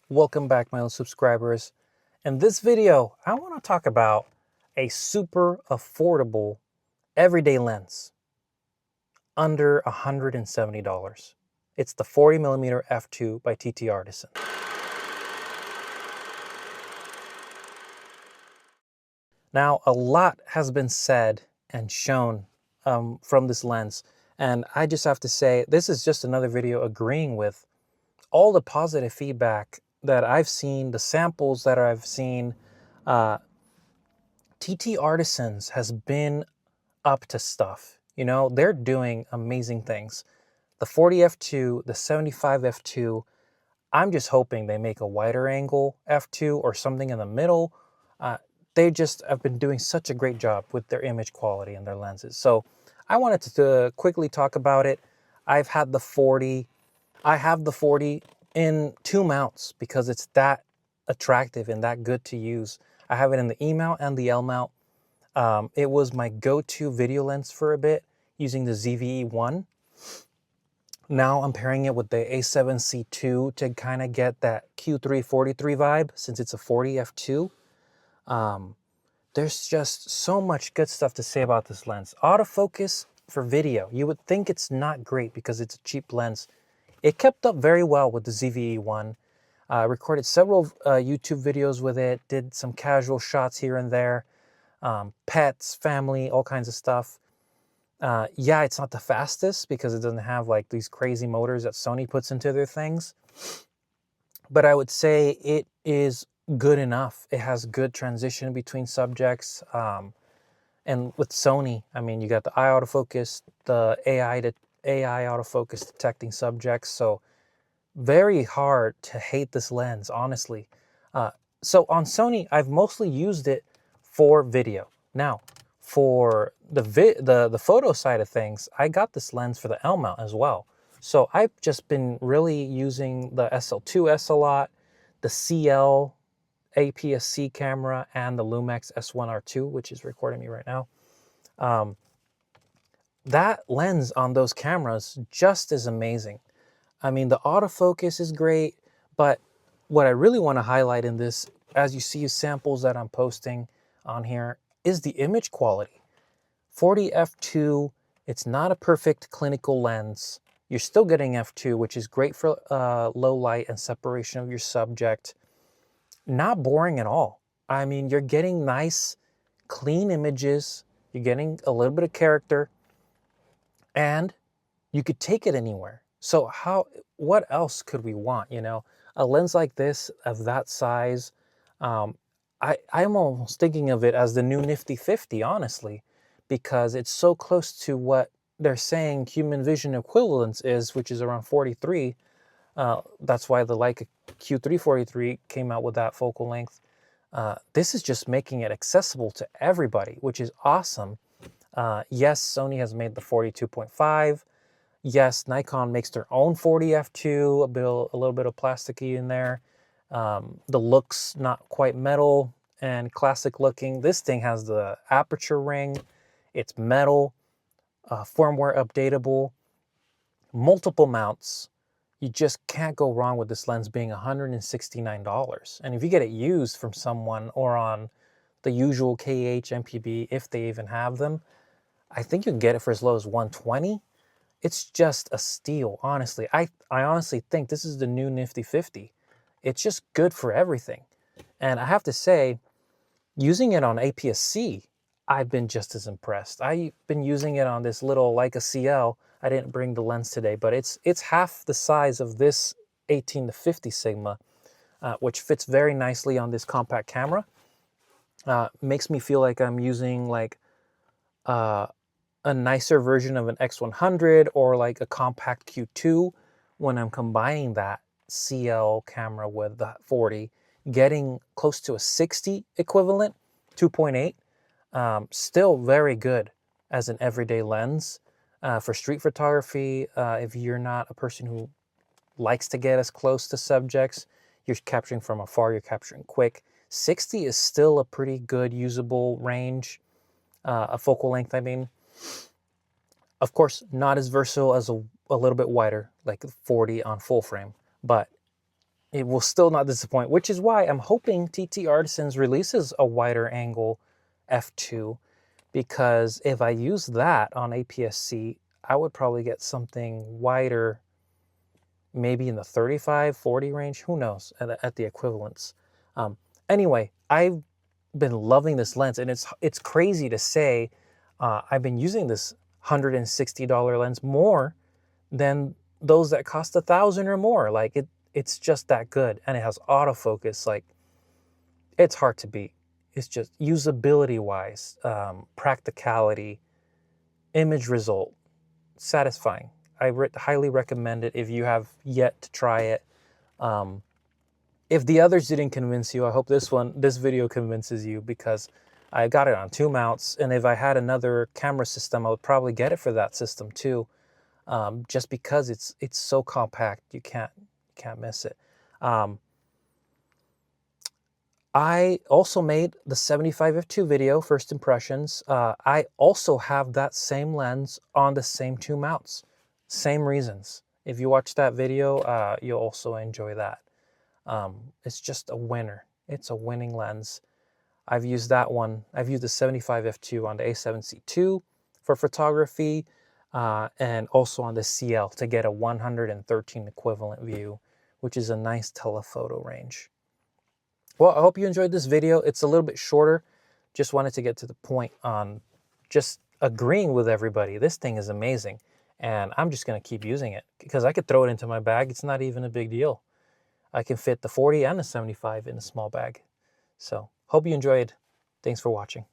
Welcome back, my old subscribers. In this video, I want to talk about a super affordable everyday lens under $170. It's the 40mm f2 by TTArtisan. Now, a lot has been said and shown from this lens, and I just have to say, this is just another video agreeing with all the positive feedback that I've seen, the samples that I've seen. TTArtisans has been up to stuff. You know, they're doing amazing things. The 40 f2, the 75 f2, I'm just hoping they make a wider angle f2 or something in the middle. They just have been doing such a great job with their image quality and their lenses. So I wanted to quickly talk about it. I've had the 40. I have the 40 in two mounts because it's that attractive and that good to use. I have it in the E mount and the L mount. It was my go-to video lens for a bit using the ZVE1. Now I'm pairing it with the A7C2 to kind of get that Q343 vibe since it's a 40 f2. There's just so much good stuff to say about this lens. Autofocus for video. You would think it's not great because it's a cheap lens. It kept up very well with the ZVE1. Recorded several YouTube videos with it, did some casual shots here and there. Pets, family, all kinds of stuff. Yeah, it's not the fastest because it doesn't have like these crazy motors that Sony puts into their things. But I would say it is good enough. It has good transition between subjects. And with Sony, I mean, you got the eye autofocus, the AI autofocus detecting subjects. So very hard to hate this lens, honestly. So on Sony, I've mostly used it for video. Now, for the photo side of things, I got this lens for the L mount as well. So I've just been really using the SL2S a lot, the CL APS-C camera, and the Lumix S1R2, which is recording me right now. That lens on those cameras just is amazing. I mean, the autofocus is great, but what I really want to highlight in this, as you see samples that I'm posting on here, is the image quality. 40 f2, it's not a perfect clinical lens. You're still getting f2, which is great for low light and separation of your subject. Not boring at all. I mean, you're getting nice, clean images. You're getting a little bit of character, and you could take it anywhere. So what else could we want, you know? A lens like this, of that size, I'm almost thinking of it as the new Nifty 50, honestly, because it's so close to what they're saying human vision equivalence is, which is around 43. That's why the Leica Q343 came out with that focal length. This is just making it accessible to everybody, which is awesome. Yes, Sony has made the 42.5. Yes, Nikon makes their own 40 f2, a little bit of plasticky in there. The look's not quite metal and classic looking. This thing has the aperture ring. It's metal, firmware updatable, multiple mounts. You just can't go wrong with this lens being $169. And if you get it used from someone or on the usual KH, MPB, if they even have them, I think you can get it for as low as $120. It's just a steal, honestly. I honestly think this is the new Nifty 50. It's just good for everything. And I have to say, using it on APS-C, I've been just as impressed. I've been using it on this little Leica CL. I didn't bring the lens today, but it's half the size of this 18 to 50 Sigma, which fits very nicely on this compact camera. Makes me feel like I'm using like a nicer version of an X100 or like a compact Q2 when I'm combining that CL camera with the 40, getting close to a 60 equivalent, 2.8. Still very good as an everyday lens. For street photography, if you're not a person who likes to get as close to subjects, you're capturing from afar, you're capturing quick. 60 is still a pretty good usable range, a focal length, I mean. Of course, not as versatile as a little bit wider, like 40 on full frame, but it will still not disappoint, which is why I'm hoping TTArtisans releases a wider angle f2, because if I use that on APS-C, I would probably get something wider, maybe in the 35, 40 range, who knows, at the equivalents. Anyway, I've been loving this lens, and it's crazy to say I've been using this $160 lens more than those that cost $1,000 or more. Like it's just that good, and it has autofocus. Like, it's hard to beat. It's just usability wise, practicality, image result, satisfying. I highly recommend it if you have yet to try it. If the others didn't convince you, I hope this video convinces you, because I got it on 2 mounts, and if I had another camera system, I would probably get it for that system too, just because it's so compact. You can't miss it. I also made the 75 f2 video, first impressions. I also have that same lens on the same 2 mounts. Same reasons. If you watch that video, you'll also enjoy that. It's just a winner. It's a winning lens. I've used that one. I've used the 75 f2 on the A7C II for photography, and also on the CL to get a 113 equivalent view, which is a nice telephoto range. Well, I hope you enjoyed this video. It's a little bit shorter. Just wanted to get to the point on just agreeing with everybody. This thing is amazing, and I'm just going to keep using it because I could throw it into my bag. It's not even a big deal. I can fit the 40 and the 75 in a small bag. So, hope you enjoyed. Thanks for watching.